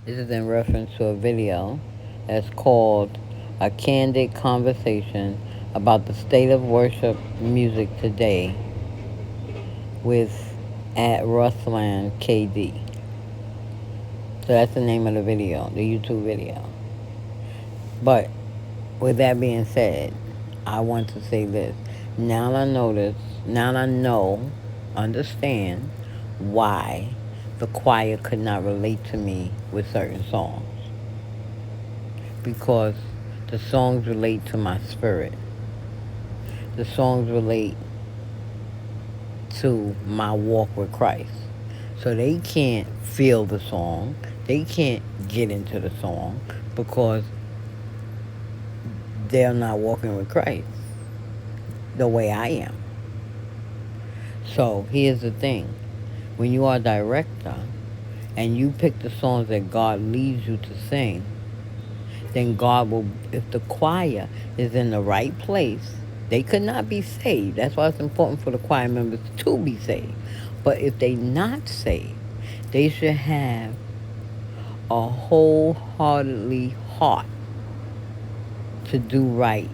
This is in reference to a video that's called A Candid Conversation about the state of worship music today with at Ruslan KD. So that's the name of the video, the YouTube video. But with that being said, I want to say this. Now I know, understand why the choir could not relate to me with certain songs. Because the songs relate to my spirit. The songs relate to my walk with Christ. So they can't feel the song. They can't get into the song because they're not walking with Christ the way I am. So here's the thing. When you are a director and you pick the songs that God leads you to sing, then God will, if the choir is in the right place, they could not be saved. That's why it's important for the choir members to be saved. But if they not saved, they should have a wholeheartedly heart to do right,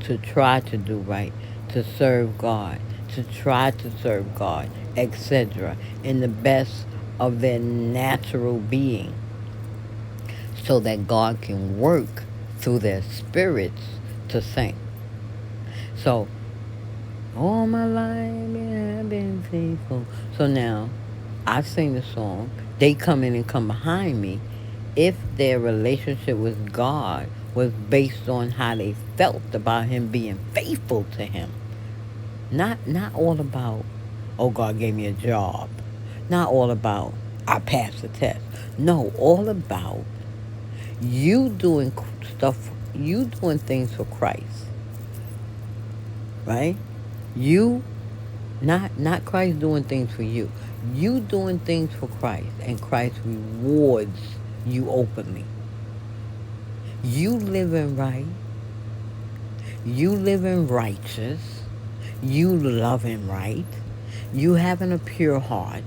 to try to do right, to serve God, to try to serve God, etc., in the best of their natural being, so that God can work through their spirits to sing. So, all my life I have been faithful. So now, I sing the song. They come in and come behind me. If their relationship with God was based on how they felt about Him being faithful to Him, not all about, oh, God gave me a job. Not all about, I passed the test. No, all about you doing stuff, you doing things for Christ, right? You, not Christ doing things for you. You doing things for Christ, and Christ rewards you openly. You living right. You living righteous. You loving right. You having a pure heart.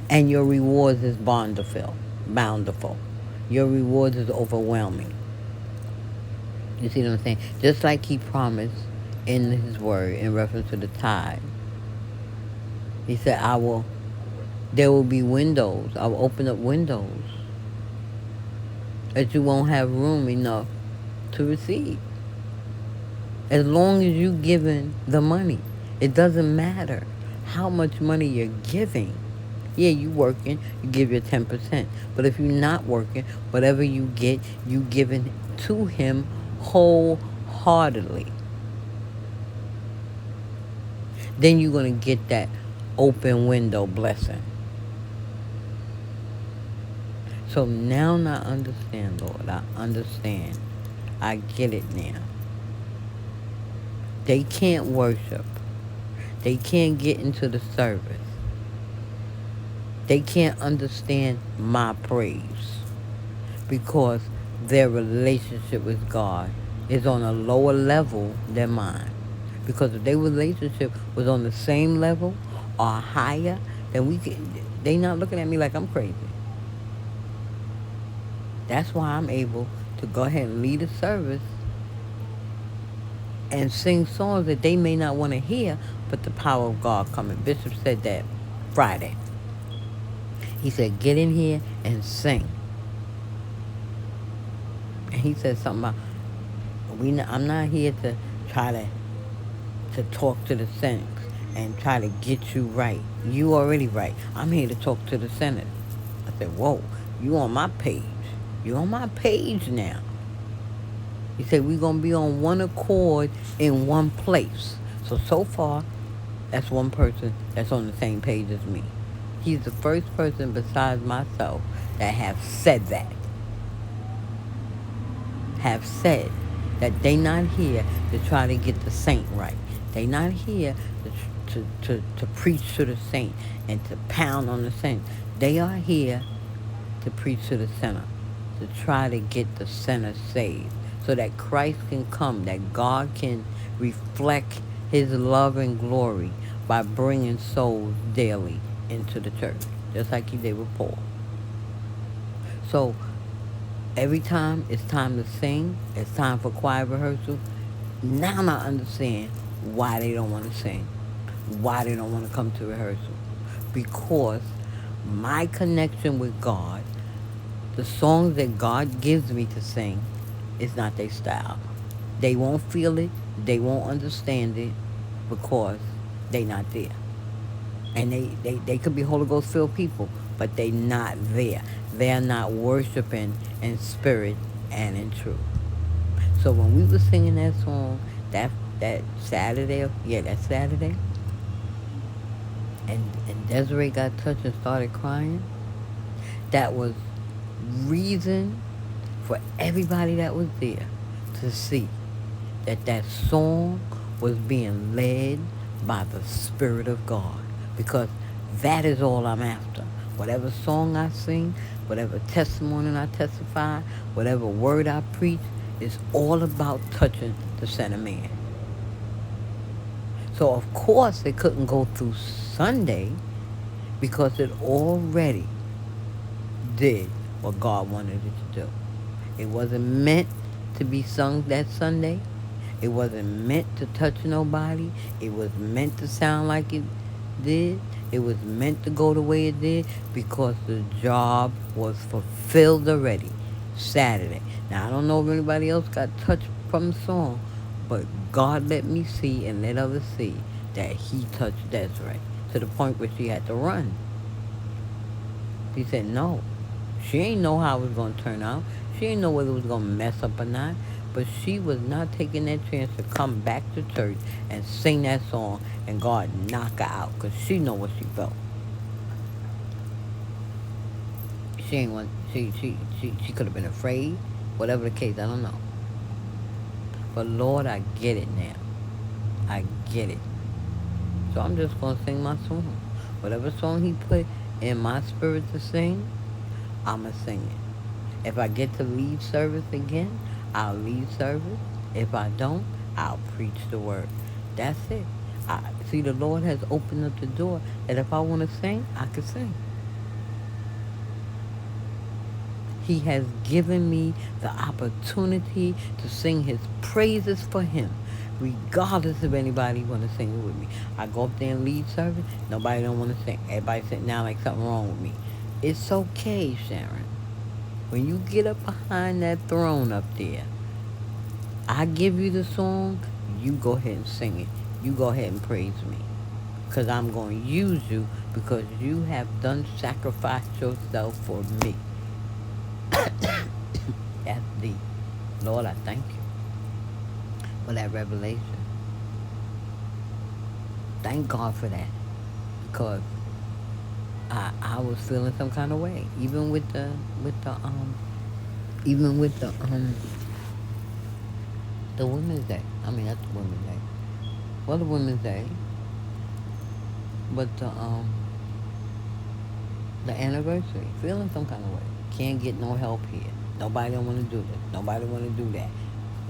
And your rewards is bountiful. Bountiful. Your rewards is overwhelming. You see what I'm saying? Just like He promised in His word in reference to the tithe. He said, there will be windows. I will open up windows that you won't have room enough to receive. As long as you giving the money. It doesn't matter how much money you're giving. Yeah, you working, you give your 10%. But if you're not working, whatever you get, you giving to Him wholeheartedly. Then you're going to get that open window blessing. So now I understand, Lord. I understand. I get it now. They can't worship. They can't get into the service. They can't understand my praise because their relationship with God is on a lower level than mine. Because if their relationship was on the same level or higher, then they not looking at me like I'm crazy. That's why I'm able to go ahead and lead a service and sing songs that they may not want to hear, but the power of God coming. Bishop said that Friday. He said, get in here and sing. And he said something about, I'm not here to try to talk to the saints and try to get you right. You already right. I'm here to talk to the sinners. I said, whoa, you on my page. You on my page now. He said, we're going to be on one accord in one place. So far, that's one person that's on the same page as me. He's the first person besides myself that have said that. Have said that they not here to try to get the saint right. They not here to preach to the saint and to pound on the saint. They are here to preach to the sinner, to try to get the sinner saved, so that Christ can come, that God can reflect His love and glory by bringing souls daily into the church. just like he did with Paul. So every time it's time to sing, it's time for choir rehearsal. Now I understand why they don't want to sing, why they don't want to come to rehearsal. Because my connection with God, the songs that God gives me to sing, is not their style. They won't feel it, they won't understand it because they not there. And they could be Holy Ghost filled people, but they not there. They're not worshiping in spirit and in truth. So when we were singing that song, that Saturday, yeah, that Saturday, and Desiree got touched and started crying, that was reason for everybody that was there to see that that song was being led by the Spirit of God. Because that is all I'm after. Whatever song I sing, whatever testimony I testify, whatever word I preach, is all about touching the center man. So of course it couldn't go through Sunday because it already did what God wanted it to do. It wasn't meant to be sung that Sunday. It wasn't meant to touch nobody. It was meant to sound like it did. It was meant to go the way it did because the job was fulfilled already Saturday. Now, I don't know if anybody else got touched from the song, but God let me see and let others see that he touched Desiree to the point where she had to run. She said no. She ain't know how it was going to turn out. She ain't know whether it was going to mess up or not. But she was not taking that chance to come back to church and sing that song and God knock her out because she know what she felt. She ain't want, she could have been afraid, whatever the case, I don't know. But Lord, I get it now. I get it. So I'm just going to sing my song. Whatever song he put in my spirit to sing, I'm going to sing it. If I get to lead service again, I'll lead service. If I don't, I'll preach the word. That's it. See, the Lord has opened up the door that if I want to sing, I can sing. He has given me the opportunity to sing his praises for him, regardless if anybody want to sing it with me. I go up there and lead service, nobody don't want to sing. Everybody sitting down like something wrong with me. It's okay, Sharon. When you get up behind that throne up there, I give you the song, you go ahead and sing it. You go ahead and praise me. Because I'm going to use you because you have done sacrificed yourself for me. That's deep. Lord, I thank you for that revelation. Thank God for that. Because I was feeling some kind of way. Even with the Women's Day. I mean, not the Women's Day. Well, the Women's Day. But the anniversary. Feeling some kind of way. Can't get no help here. Nobody don't want to do this. Nobody want to do that.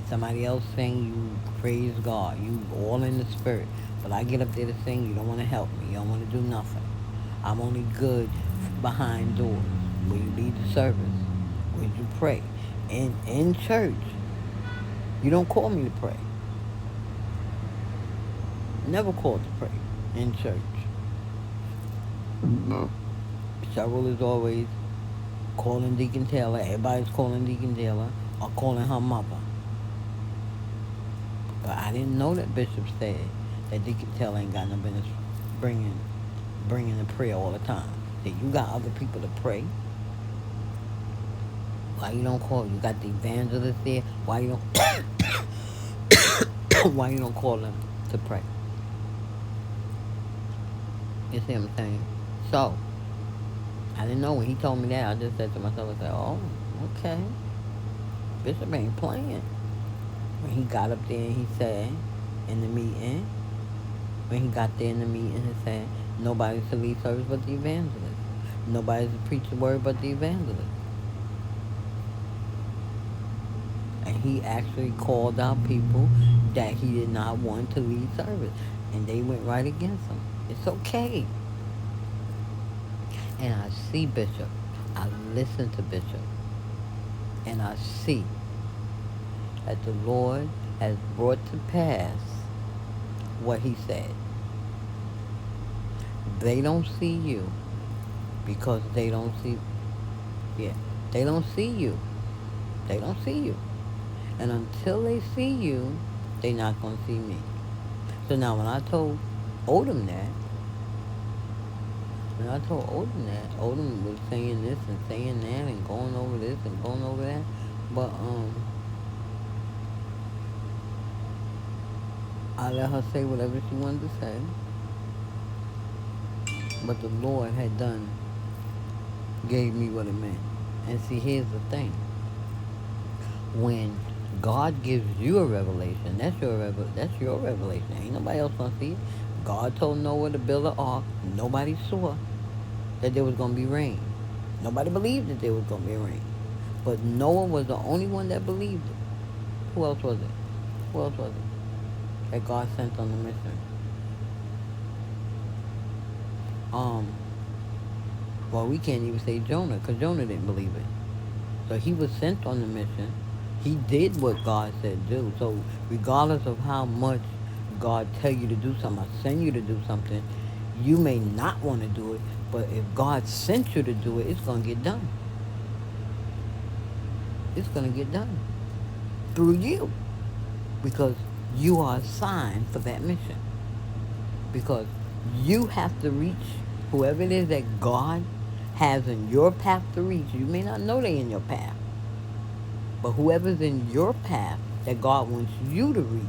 If somebody else sing, you praise God. You all in the spirit. But I get up there to sing, you don't want to help me. You don't want to do nothing. I'm only good behind doors. Where you lead the service. Where you pray. In church. You don't call me to pray. Never called to pray in church. No. Cheryl is always calling Deacon Taylor. Everybody's calling Deacon Taylor or calling her mother. But I didn't know that Bishop said that Deacon Taylor ain't got no business bringing the prayer all the time. That you got other people to pray. Why you don't call? You got the evangelist there. Why you don't? Why you don't call them to pray? You see what I'm saying? So I didn't know when he told me that. I just said to myself, I said, "Oh, okay. Bishop ain't playing." When he got up there and he said in the meeting, he said, "Nobody's to lead service but the evangelist. Nobody's to preach the word but the evangelist." And he actually called out people that he did not want to lead service. And they went right against him. It's okay. and I see Bishop. I listen to Bishop, and I see that the Lord has brought to pass what he said. They don't see you because they don't see, yeah, they don't see you. They don't see you. And until they see you, they're not going to see me. So now when I told Odom that, Odom was saying this and saying that and going over this and going over that. But I let her say whatever she wanted to say. But the Lord had gave me what it meant. And see, here's the thing. When God gives you a revelation, that's your revelation. Ain't nobody else gonna see it. God told Noah to build an ark. Nobody saw that there was gonna be rain. Nobody believed that there was gonna be rain. But Noah was the only one that believed it. Who else was it? Who else was it? That God sent on the mission. Well, we can't even say Jonah, because Jonah didn't believe it. So he was sent on the mission. He did what God said do. So regardless of how much God tell you to do something or send you to do something, you may not want to do it, but if God sent you to do it, it's going to get done. It's going to get done through you, because you are assigned for that mission. Because you have to reach whoever it is that God has in your path to reach. You may not know they're in your path, but whoever's in your path that God wants you to reach,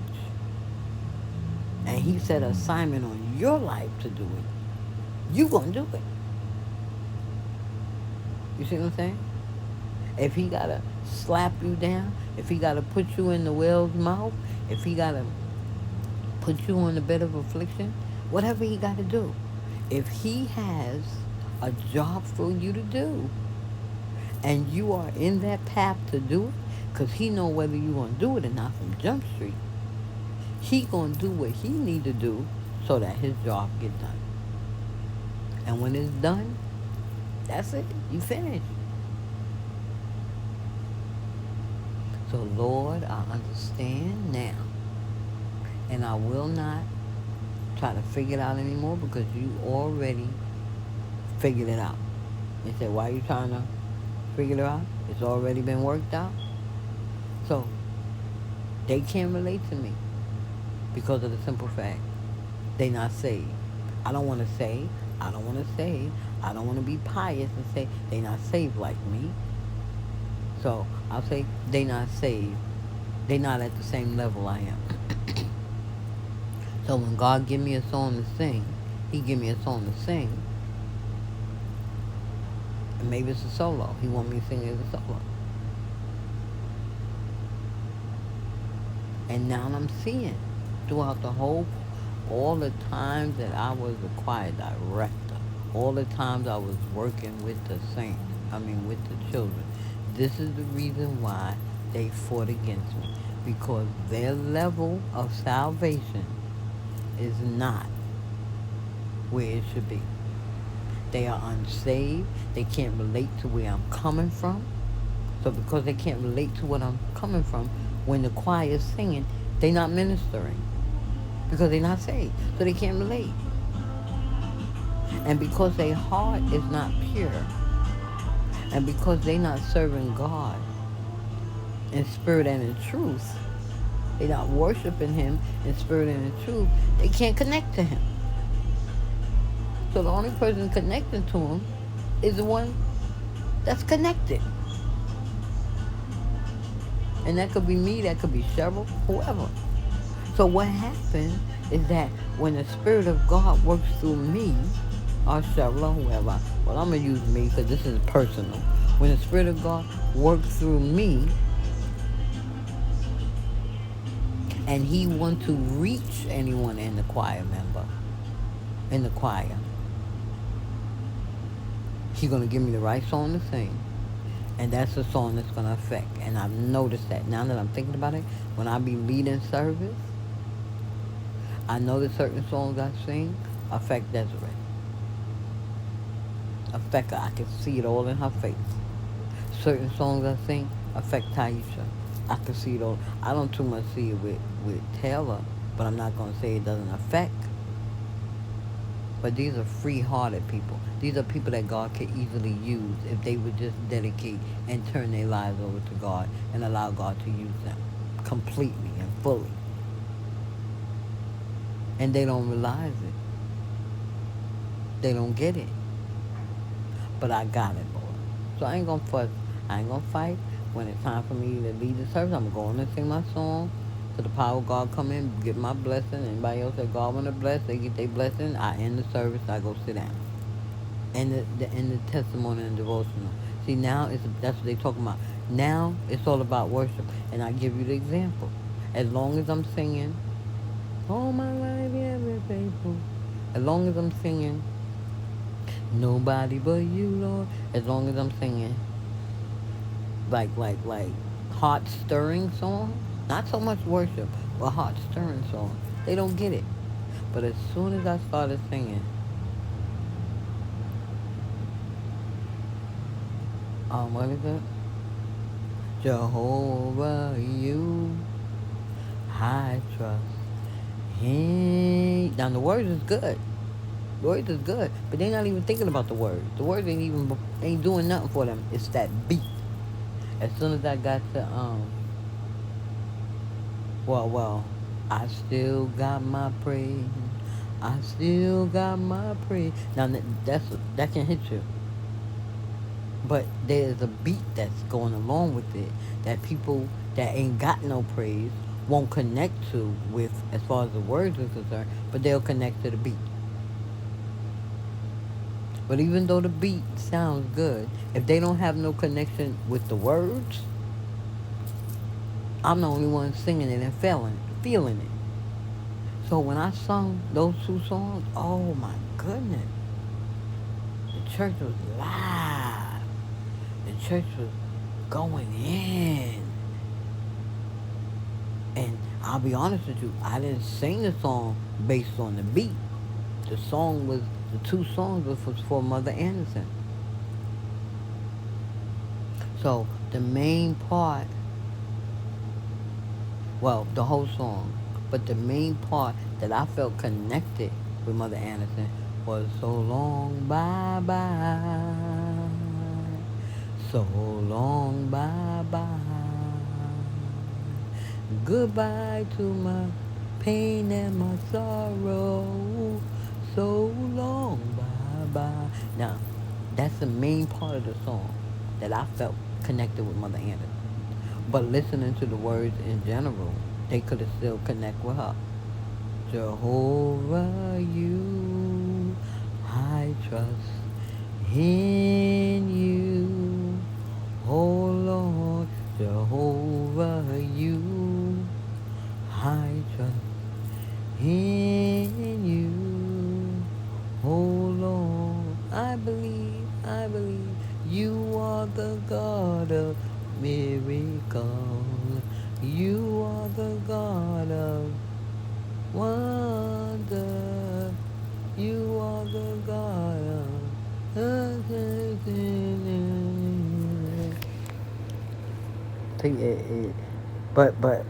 and he set an assignment on your life to do it, you gonna do it. You see what I'm saying? If he gotta slap you down, if he gotta put you in the whale's mouth, if he gotta put you on the bed of affliction, whatever he gotta do, if he has a job for you to do, and you are in that path to do it, because he know whether you're going to do it or not from Jump Street, he going to do what he need to do so that his job get done. And when it's done, that's it. You finish. So, Lord, I understand now. And I will not try to figure it out anymore, because you already figured it out. They said, why are you trying to figure it out? It's already been worked out. So they can't relate to me because of the simple fact they not saved. I don't want to say, I don't want to be pious and say they not saved like me. So I'll say they not saved. They not at the same level I am. So when God give me a song to sing, he give me a song to sing. And maybe it's a solo. He want me to sing it as a solo. And now I'm seeing throughout all the times that I was a choir director, all the times I was working with the saints, with the children. This is the reason why they fought against me. Because their level of salvation is not where it should be. They are unsaved. They can't relate to where I'm coming from. So because they can't relate to what I'm coming from, when the choir is singing, they're not ministering because they're not saved. So they can't relate. And because their heart is not pure, and because they're not serving God in spirit and in truth, they're not worshiping him in spirit and in truth, they can't connect to him. So the only person connecting to him is the one that's connected. And that could be me, that could be Cheryl, whoever. So what happens is that when the Spirit of God works through me, or Cheryl, or whoever, well, I'm going to use me because this is personal. When the Spirit of God works through me, and he wants to reach anyone in the choir member, in the choir, he's going to give me the right song to sing. And that's the song that's going to affect. And I've noticed that. Now that I'm thinking about it, when I be leading service, I know that certain songs I sing affect Desiree. affect her. I can see it all in her face. Certain songs I sing affect Taisha. I can see it all. I don't too much see it with Taylor, but I'm not going to say it doesn't affect. But these are free-hearted people. These are people that God could easily use if they would just dedicate and turn their lives over to God and allow God to use them completely and fully. And they don't realize it. They don't get it. But I got it, Lord. So I ain't gonna fuss. I ain't gonna fight. When it's time for me to lead the service, I'm going to sing my song. So the power of God come in, get my blessing. Anybody else that God want to bless, they get their blessing. I end the service. I go sit down. And the testimony and devotional. See, now that's what they talking about. Now it's all about worship. And I give you the example. As long as I'm singing, all my life you have been faithful. As long as I'm singing, nobody but you, Lord. As long as I'm singing, like heart stirring song. Not so much worship, but heart stirring song. They don't get it. But as soon as I started singing, what is it? Jehovah, you I trust. Now the words is good. The words is good, but they're not even thinking about the words. The words ain't doing nothing for them. It's that beat. As soon as I got to well, I still got my praise. I still got my praise. Now that can hit you, but there's a beat that's going along with it that people that ain't got no praise won't connect to with as far as the words are concerned, but they'll connect to the beat. But even though the beat sounds good, if they don't have no connection with the words, I'm the only one singing it and feeling it. So when I sung those two songs, oh my goodness, the church was live. The church was going in. And I'll be honest with you, I didn't sing the song based on the beat. The two songs was for Mother Anderson. So the main part, well, the whole song, but the main part that I felt connected with Mother Anderson was so long, bye bye, so long, bye bye, goodbye to my pain and my sorrow, so long, bye bye. Now, that's the main part of the song that I felt connected with Mother Anderson. But listening to the words in general, they could have still connect with her. Jehovah, you, I trust in you. Oh Lord, Jehovah, you, I trust in you. Oh Lord, I believe you are the God of miracles. You are the God of wonder. You are the God of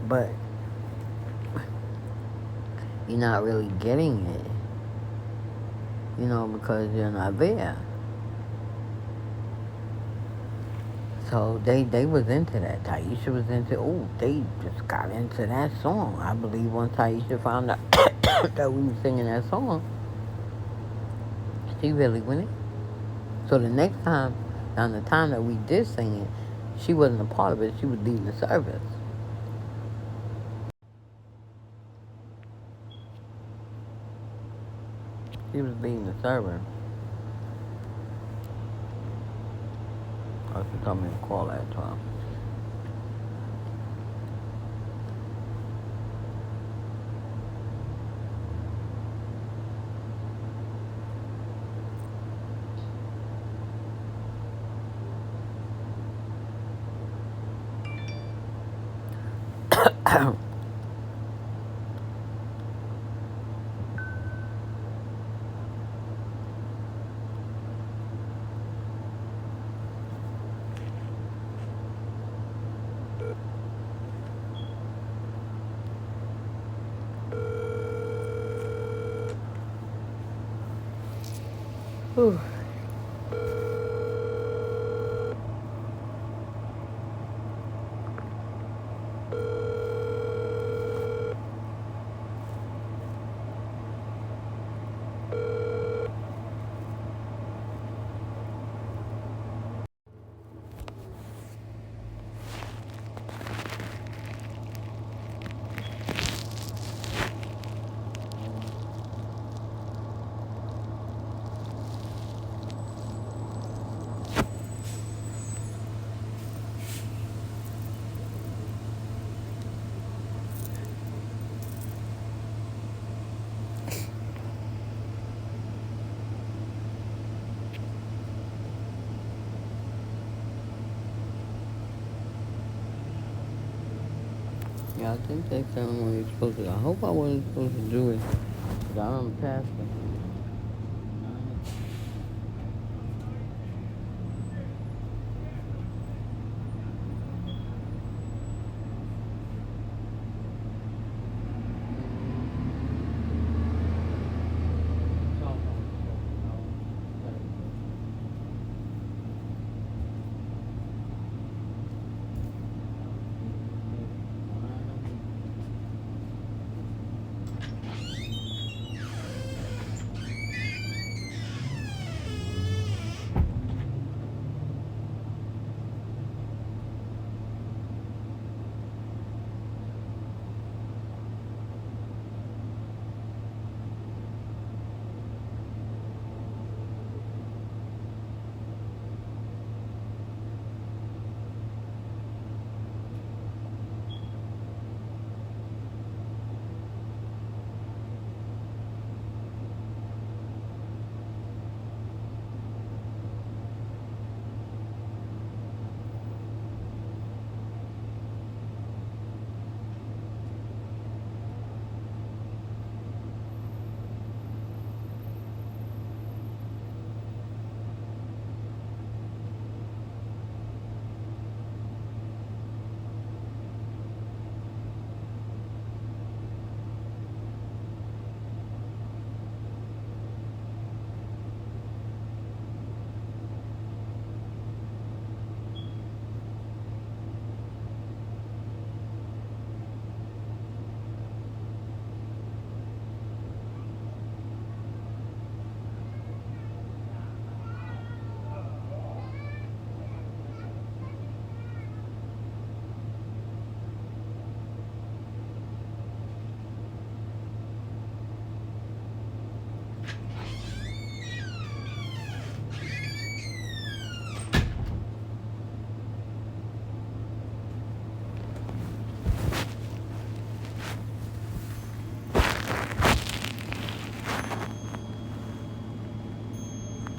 but you're not really getting it, because you're not there. So they was into that. Taisha was they just got into that song. I believe once Taisha found out that we was singing that song, she really went in. So the next time, on the time that we did sing it, she wasn't a part of it. She was leading the service. She was leading the service. She told me to call that time. Yeah, I think they tell me when you're supposed to. I hope I wasn't supposed to do it. But I'm a pastor.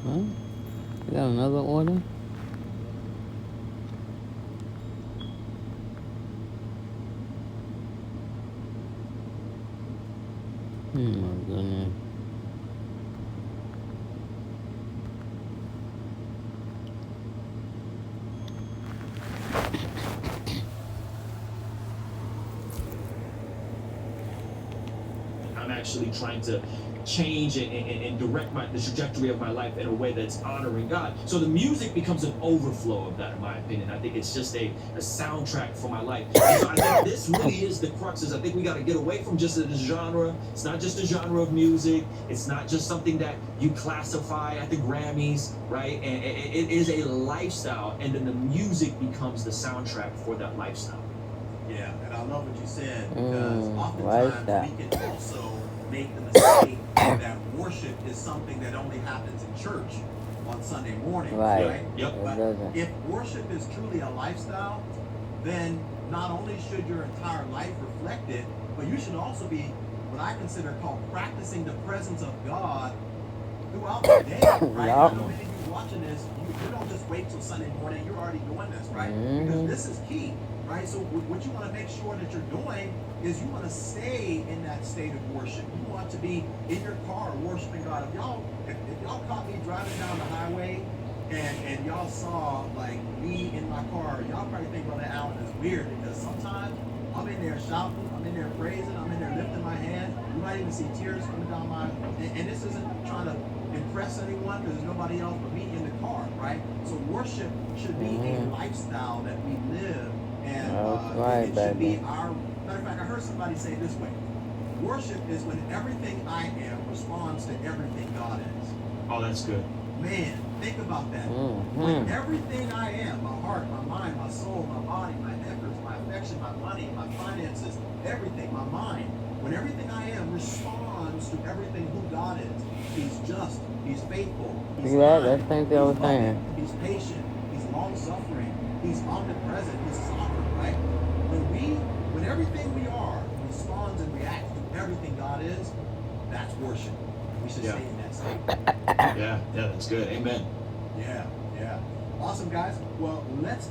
Huh? You got another order? Oh my goodness. I'm actually trying to change and direct the trajectory of my life in a way that's honoring God. So the music becomes an overflow of that, in my opinion. I think it's just a soundtrack for my life. And so I think this really is the crux. Is I think we got to get away from just the genre. It's not just a genre of music. It's not just something that you classify at the Grammys, right? And it is a lifestyle, and then the music becomes the soundtrack for that lifestyle. Yeah, and I love what you said, because Right there. oftentimes we can also make the mistake that worship is something that only happens in church on Sunday morning, Right. right? Yep. It But doesn't. if worship is truly a lifestyle, then not only should your entire life reflect it, but you should also be what I consider called practicing the presence of God throughout the day, right? Yup. I know many of you watching this, you don't just wait till Sunday morning, you're already doing this, right? Mhm. Because this is key, right? So what you want to make sure that you're doing is you want to stay in that state of worship. You want to be in your car worshiping God. If y'all caught me driving down the highway and y'all saw like me in my car, y'all probably think Brother Allen is weird, because sometimes I'm in there shouting, I'm in there praising, I'm in there lifting my hands. You might even see tears coming down my, and this isn't trying to impress anyone, because there's nobody else but me in the car, right? So worship should be a lifestyle that we live, and That's right, it should be baby. our. Matter of fact, I heard somebody say it this way: worship is when everything I am responds to everything God is. Oh, that's good. Man, think about that. When everything I am, my heart, my mind, my soul, my body, my efforts, my affection, my money, my finances, everything, my mind, when everything I am responds to everything who God is, He's just, He's faithful, He's kind, That's the same thing I was He's loving, saying. He's patient, He's long-suffering, He's omnipresent, He's sovereign, right? When everything we are responds and reacts to everything God is, that's worship. We should stay in that state. Yeah, that's good. Amen. Yeah. Awesome, guys. Well, let's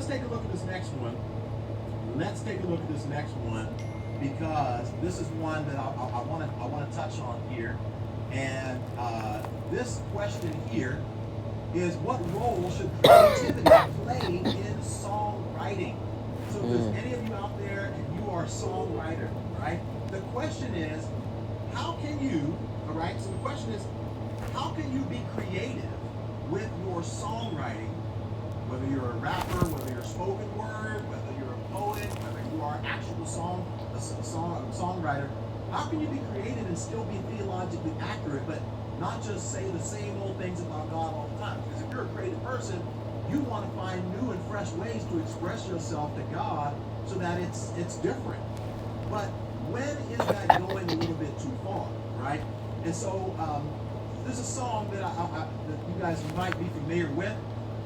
take a look at this next one. Let's take a look at this next one, because this is one that I want to touch on here. And this question here is, what role should creativity play in songwriting? So if there's any of you out there and you are a songwriter, right? The question is, how can you, all right? So the question is, how can you be creative with your songwriting, whether you're a rapper, whether you're spoken word, whether you're a poet, whether you are actual songwriter? How can you be creative and still be theologically accurate, but not just say the same old things about God all the time? Because if you're a creative person, you want to find new and fresh ways to express yourself to God so that it's different. But when is that going a little bit too far, right? And so there's a song that that you guys might be familiar with,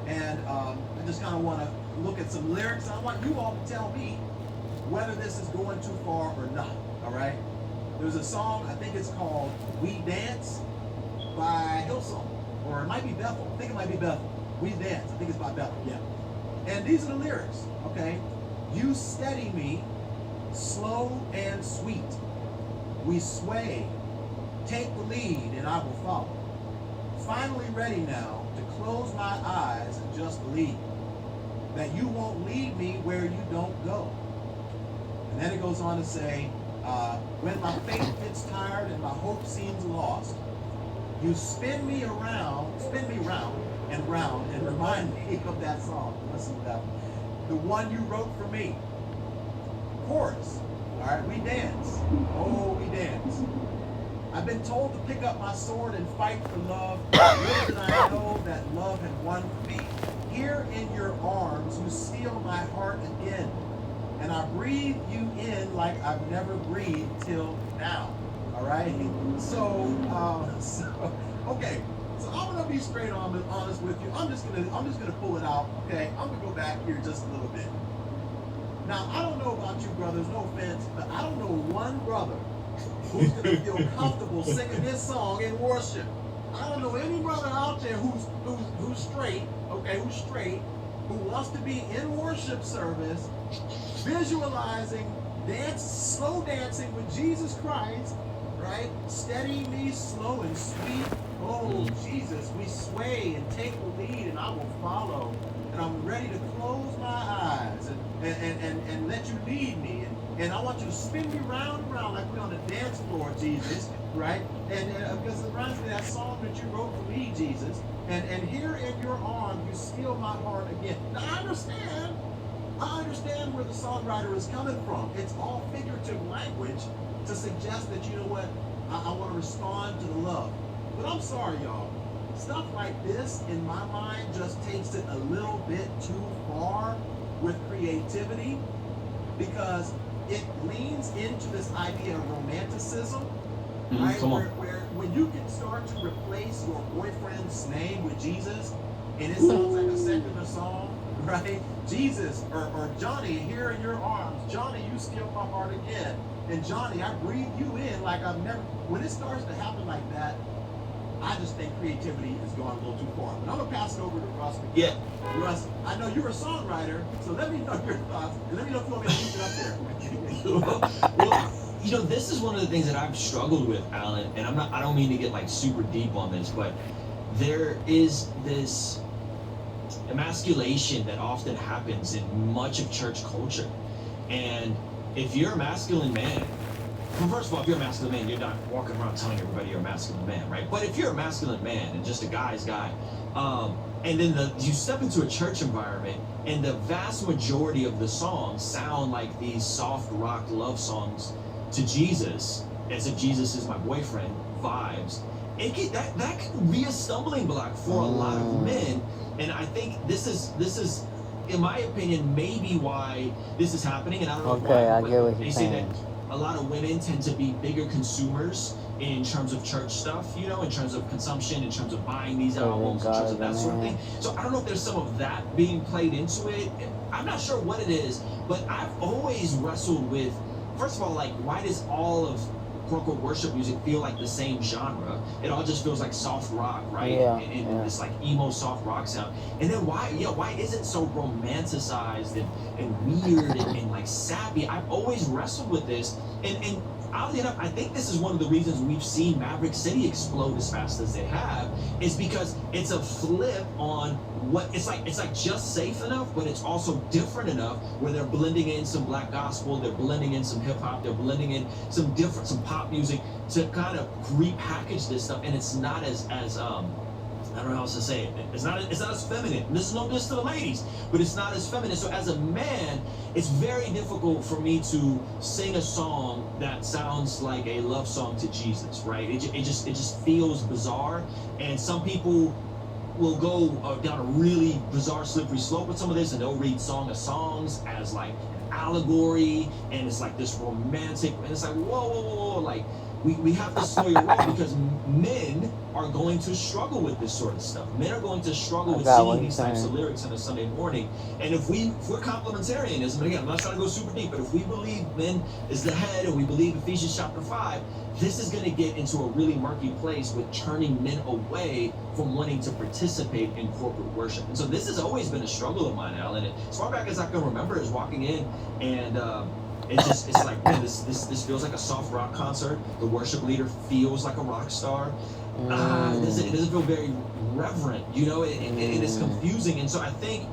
and I just kind of want to look at some lyrics. I want you all to tell me whether this is going too far or not, all right? There's a song, I think it's called We Dance by Hillsong, or it might be Bethel. I think it might be Bethel. We Dance, I think it's by Bethel, yeah. And these are the lyrics, okay? You steady me, slow and sweet. We sway, take the lead, and I will follow. Finally ready now to close my eyes and just believe that you won't lead me where you don't go. And then it goes on to say, when my faith gets tired and my hope seems lost, you spin me round and round, and remind me of that song. Listen to that one. The one you wrote for me. Chorus. All right, we dance. Oh, we dance. I've been told to pick up my sword and fight for love. Little did I know that love had won for me. Here in your arms, you seal my heart again. And I breathe you in like I've never breathed till now. All right? So, okay. So I'm gonna be straight on and honest with you. I'm just gonna pull it out. Okay, I'm gonna go back here just a little bit. Now I don't know about you brothers, no offense, but I don't know one brother who's gonna feel comfortable singing this song in worship. I don't know any brother out there who's straight, okay, who wants to be in worship service, visualizing slow dancing with Jesus Christ, right? Steady me slow and sweet. Oh, Jesus, we sway and take the lead, and I will follow. And I'm ready to close my eyes and let you lead me. And I want you to spin me round and round like we're on the dance floor, Jesus, right? And because it reminds me of that song that you wrote for me, Jesus. And here in your arms, you seal my heart again. Now, I understand where the songwriter is coming from. It's all figurative language to suggest that, you know what, I want to respond to the love. But I'm sorry, y'all. Stuff like this, in my mind, just takes it a little bit too far with creativity, because it leans into this idea of romanticism, right? Where when you can start to replace your boyfriend's name with Jesus, and it sounds like a secular song, right? Jesus, or Johnny, here in your arms. Johnny, you steal my heart again. And Johnny, I breathe you in like I've never. When it starts to happen like that, I just think creativity is going a little too far. But I'm going to pass it over to Russ. Yeah. Russ, I know you're a songwriter, so let me know your thoughts, and let me know if you want me to keep it up there. Well, you know, this is one of the things that I've struggled with, Alan, and I don't mean to get like super deep on this, but there is this emasculation that often happens in much of church culture. And if you're a masculine man, well, first of all, if you're a masculine man, you're not walking around telling everybody you're a masculine man, right? But if you're a masculine man and just a guy's guy, And then you step into a church environment, and the vast majority of the songs sound like these soft rock love songs to Jesus, as if Jesus is my boyfriend vibes. That can be a stumbling block for a lot of men, and I think this is, in my opinion, maybe why this is happening. And I don't know Okay, why, I but get what they you're say saying. that a lot of women tend to be bigger consumers in terms of church stuff, in terms of consumption, in terms of buying these albums, in terms of that sort of thing. So I don't know if there's some of that being played into it. I'm not sure what it is, but I've always wrestled with, first of all, like, why does all of quote-unquote worship music feel like the same genre? It all just feels like soft rock, right? Yeah, And this like emo soft rock sound. And then why is it so romanticized and weird and like sappy? I've always wrestled with this, and oddly enough, I think this is one of the reasons we've seen Maverick City explode as fast as they have, is because it's a flip on what it's like just safe enough, but it's also different enough where they're blending in some black gospel, they're blending in some hip hop, they're blending in some pop music to kind of repackage this stuff, and it's not as I don't know how else to say it. It's not as feminine. This is no diss to the ladies, but it's not as feminine. So as a man, it's very difficult for me to sing a song that sounds like a love song to Jesus, right? It just feels bizarre, and some people will go down a really bizarre, slippery slope with some of this, and they'll read Song of Songs as like an allegory, and it's like this romantic, and it's like whoa, like we have to slow your roll, because men are going to struggle with this sort of stuff. Men are going to struggle with singing these types of lyrics on a Sunday morning. And if we're complementarianism, and again, I'm not trying to go super deep, but if we believe men is the head, and we believe Ephesians chapter 5, this is going to get into a really murky place with turning men away from wanting to participate in corporate worship. And so this has always been a struggle of mine, Alan. And as far back as I can remember is walking in, and it's like, man, this feels like a soft rock concert. The worship leader feels like a rock star. It doesn't feel very reverent, and it's confusing. And so I think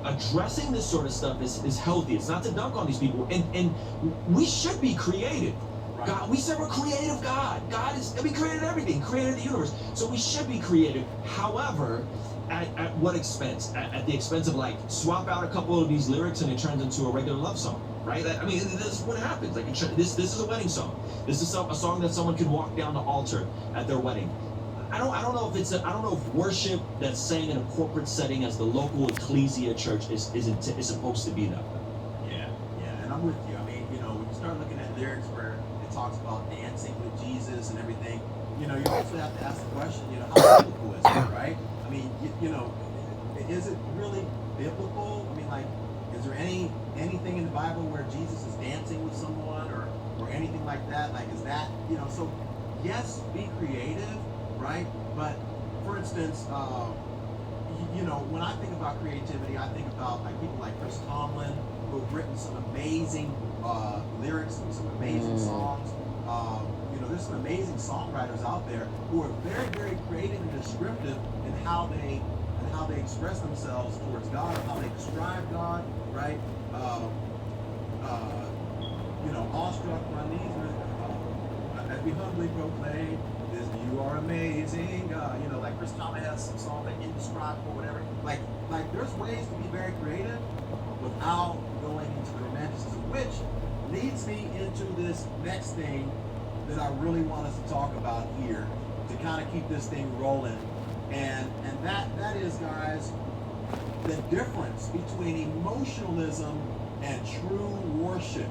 addressing this sort of stuff is healthy. It's not to dunk on these people, and we should be creative. Right. God, we serve a creative God. We created everything, created the universe. So we should be creative. However, at what expense? At the expense of, like, swap out a couple of these lyrics and it turns into a regular love song, right? I mean, this is what happens. Like, this is a wedding song. This is a song that someone can walk down the altar at their wedding. I don't know if worship that's sang in a corporate setting as the local ecclesia church is supposed to be that way. Yeah, and I'm with you. I mean, when you start looking at lyrics where it talks about dancing with Jesus and everything, you also have to ask the question, how biblical is it, right? I mean, is it really biblical? I mean, like, is there anything in the Bible where Jesus is dancing with someone or anything like that? Like, is that, so yes, be creative, right? But for instance, when I think about creativity, I think about like people like Chris Tomlin, who have written some amazing lyrics and some amazing songs. There's some amazing songwriters out there who are very, very creative and descriptive in how they express themselves towards God, or how they describe God, right? Awestruck my knees, as we humbly proclaim, this you are amazing, God. Like Chris Tomlin has some songs like Indescribable, whatever. Like there's ways to be very creative without going into the romanticism, which leads me into this next thing that I really want us to talk about here to kind of keep this thing rolling. And that is, guys, the difference between emotionalism and true worship.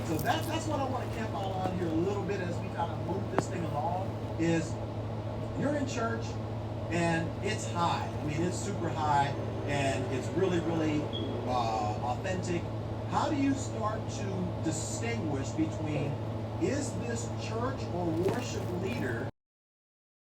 So that's what I want to camp out on here a little bit as we kind of move this thing along, is you're in church and it's high. I mean, it's super high and it's really, really authentic. How do you start to distinguish between, is this church or worship leader